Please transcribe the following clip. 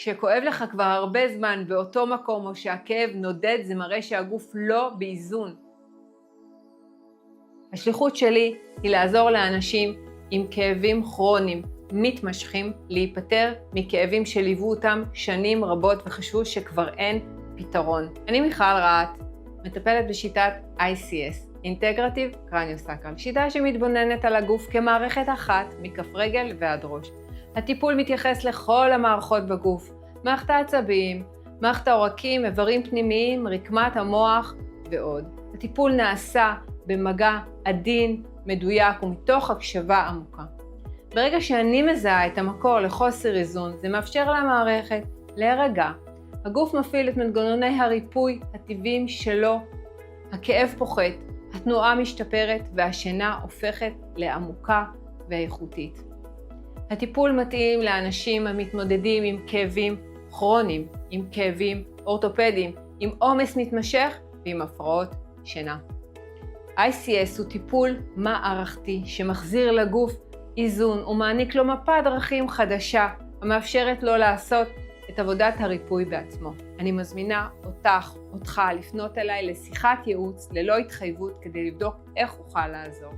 כשכואב לך כבר הרבה זמן באותו מקום או שהכאב נודד, זה מראה שהגוף לא באיזון. השליחות שלי היא לעזור לאנשים עם כאבים כרוניים מתמשכים להיפטר מכאבים שליוו אותם שנים רבות וחשבו שכבר אין פתרון. אני מיכל רהט, מטפלת בשיטת ICS, Integrative Cranio-Sacral, שיטה שמתבוננת על הגוף כמערכת אחת מכף רגל ועד ראש. הטיפול מתייחס לכל המערכות בגוף, מערכת העצבים, מערכת העורקים, איברים פנימיים, רקמת המוח ועוד. הטיפול נעשה במגע עדין, מדויק ומתוך הקשבה עמוקה. ברגע שאני מזהה את המקור לחוסר איזון, זה מאפשר למערכת להירגע. הגוף מפעיל את מנגנוני הריפוי הטבעיים שלו, הכאב פוחת, התנועה משתפרת והשינה הופכת לעמוקה ואיכותית. הטיפול מתאים לאנשים המתמודדים עם כאבים כרוניים, עם כאבים אורתופדיים, עם עומס מתמשך ועם הפרעות שינה. ICS הוא טיפול מערכתי שמחזיר לגוף איזון ומעניק לו מפת דרכים חדשה המאפשרת לו לעשות את עבודת הריפוי בעצמו. אני מזמינה אותך לפנות אליי לשיחת ייעוץ ללא התחייבות כדי לבדוק איך אוכל לעזור.